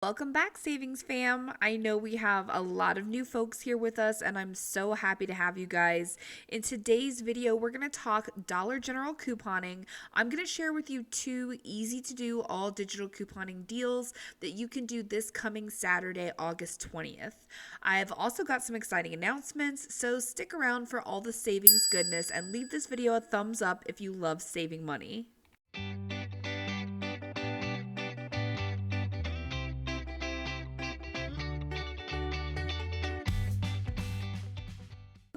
Welcome back, Savings Fam. I know we have a lot of new folks here with us, and I'm so happy to have you guys. In today's video, we're going to talk Dollar General couponing. I'm going to share with you two easy to do all digital couponing deals that you can do this coming Saturday, August 20th. I've also got some exciting announcements, so stick around for all the savings goodness and leave this video a thumbs up if you love saving money.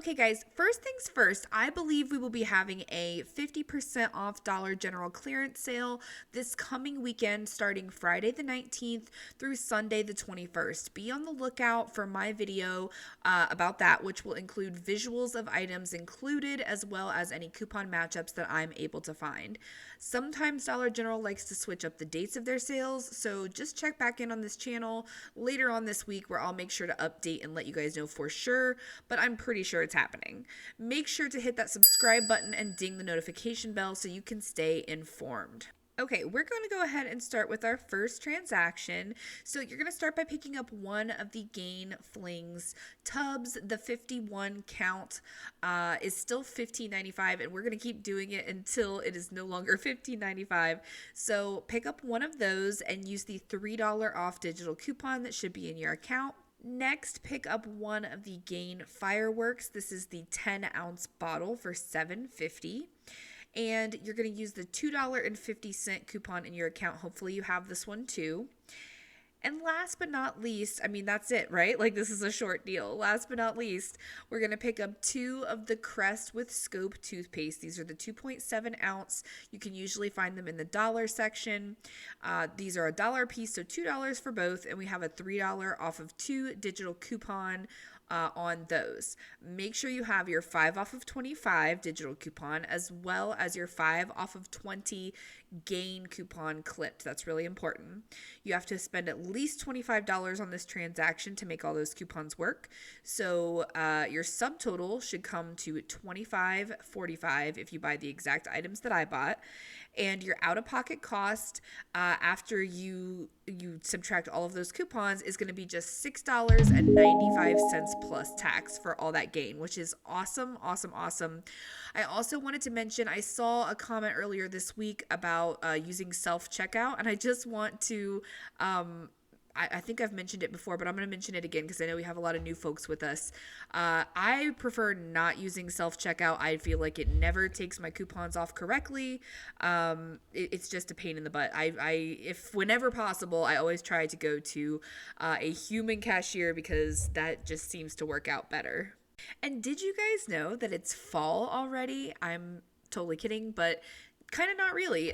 Okay, guys, first things first, I believe we will be having a 50% off Dollar General clearance sale this coming weekend starting Friday the 19th through Sunday the 21st. Be on the lookout for my video about that, which will include visuals of items included as well as any coupon matchups that I'm able to find. Sometimes Dollar General likes to switch up the dates of their sales, so just check back in on this channel later on this week where I'll make sure to update and let you guys know for sure, but I'm pretty sure it's happening. Make sure to hit that subscribe button and ding the notification bell so you can stay informed. Okay, we're going to go ahead and start with our first transaction. So you're going to start by picking up one of the Gain Flings tubs. The 51 count is still $15.95, and we're going to keep doing it until it is no longer $15.95. So pick up one of those and use the $3 off digital coupon that should be in your account. Next, pick up one of the Gain Fireworks. This is the 10-ounce bottle for $7.50. And you're going to use the $2.50 coupon in your account. Hopefully you have this one too. And last but not least, I mean, that's it, right? Like, this is a short deal. Last but not least, we're going to pick up two of the Crest with Scope toothpaste. These are the 2.7 ounce. You can usually find them in the dollar section. These are $1 a piece, so $2 for both. And we have a $3 off of 2 digital coupon on those. Make sure you have your 5 off of 25 digital coupon as well as your 5 off of 20 Gain coupon clipped. That's really important. You have to spend at least $25 on this transaction to make all those coupons work. So your subtotal should come to $25.45 if you buy the exact items that I bought. And your out-of-pocket cost after you subtract all of those coupons is going to be just $6.95 plus tax for all that gain, which is awesome, awesome, awesome. I also wanted to mention, I saw a comment earlier this week about using self-checkout, and I just want to I think I've mentioned it before, but I'm going to mention it again because I know we have a lot of new folks with us. I prefer not using self-checkout. I feel like it never takes my coupons off correctly. It's just a pain in the butt. If whenever possible, I always try to go to a human cashier because that just seems to work out better. And did you guys know that it's fall already? I'm totally kidding, but kind of not really.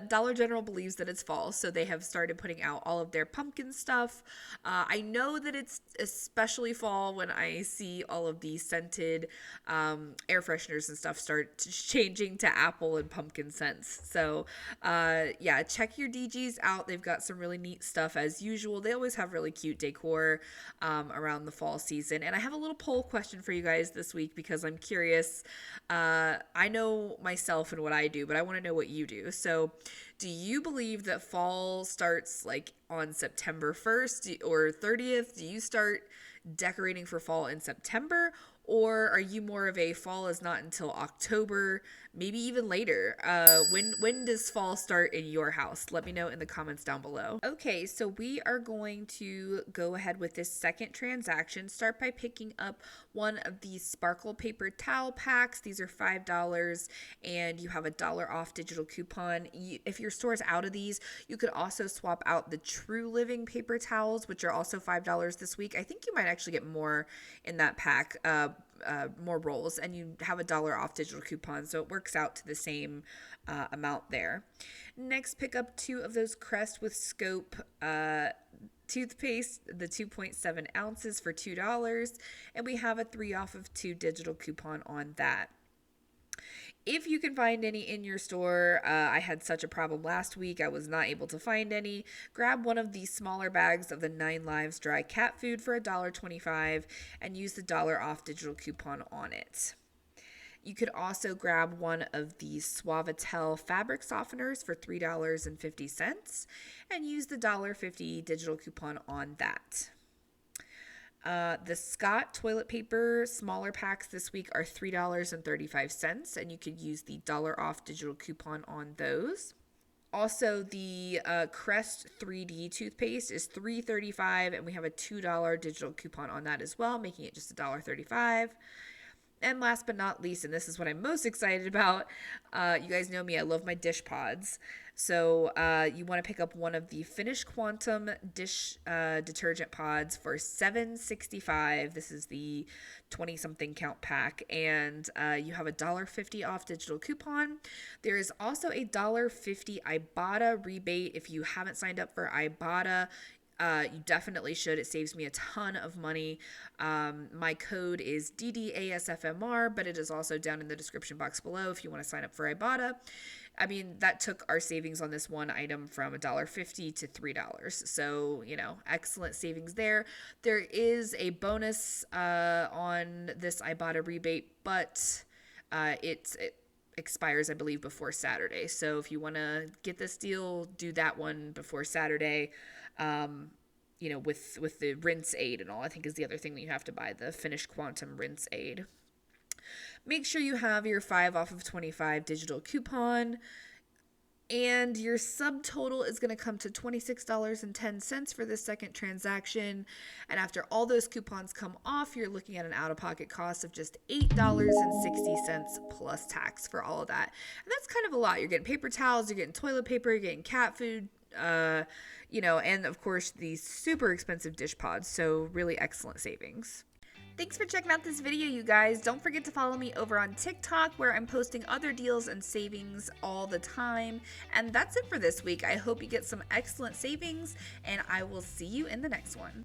Dollar General believes that it's fall, so they have started putting out all of their pumpkin stuff. I know that it's especially fall when I see all of the scented air fresheners and stuff start changing to apple and pumpkin scents. So yeah, check your DGs out. They've got some really neat stuff as usual. They always have really cute decor around the fall season. And I have a little poll question for you guys this week because I'm curious. I know myself and what I do, but I want to know what you do. So do you believe that fall starts like on September 1st or 30th? Do you start decorating for fall in September? Or are you more of a fall is not until October, maybe even later? When does fall start in your house? Let me know in the comments down below. Okay, so we are going to go ahead with this second transaction. Start by picking up one of these sparkle paper towel packs. These are $5 and you have $1 off digital coupon. If your store's out of these, you could also swap out the True Living paper towels, which are also $5 this week. I think you might actually get more in that pack. More rolls, and you have $1 off digital coupon, so it works out to the same amount there. Next, pick up two of those Crest with Scope toothpaste, the 2.7 ounces for $2, and we have a 3 off of 2 digital coupon on that. If you can find any in your store, I had such a problem last week. I was not able to find any. Grab one of these smaller bags of the 9 Lives dry cat food for $1.25 and use the $1 off digital coupon on it. You could also grab one of the Suavitel fabric softeners for $3.50 and use the $1.50 digital coupon on that. The Scott toilet paper smaller packs this week are $3.35, and you could use the $1 off digital coupon on those. Also, the Crest 3D toothpaste is $3.35, and we have a $2 digital coupon on that as well, making it just $1.35. And last but not least, and this is what I'm most excited about, you guys know me, I love my dish pods. So you want to pick up one of the Finish Quantum dish detergent pods for $7.65. This is the 20-something count pack, and you have a $1.50 off digital coupon. There is also a $1.50 Ibotta rebate. If you haven't signed up for Ibotta, you definitely should. It saves me a ton of money. My code is ddasfmr, but it is also down in the description box below if you want to sign up for Ibotta. I mean, that took our savings on this one item from $1.50 to $3. So, excellent savings there. There is a bonus on this Ibotta rebate, but it expires, I believe, before Saturday. So if you want to get this deal, do that one before Saturday. With the rinse aid and all, I think is the other thing that you have to buy, the Finish Quantum rinse aid. Make sure you have your 5 off of 25 digital coupon, and your subtotal is going to come to $26.10 for this second transaction. And after all those coupons come off, you're looking at an out-of-pocket cost of just $8.60 plus tax for all of that. And that's kind of a lot. You're getting paper towels, you're getting toilet paper, you're getting cat food, and of course these super expensive dish pods. So really excellent savings. Thanks for checking out this video, you guys. Don't forget to follow me over on TikTok, where I'm posting other deals and savings all the time. And that's it for this week. I hope you get some excellent savings, and I will see you in the next one.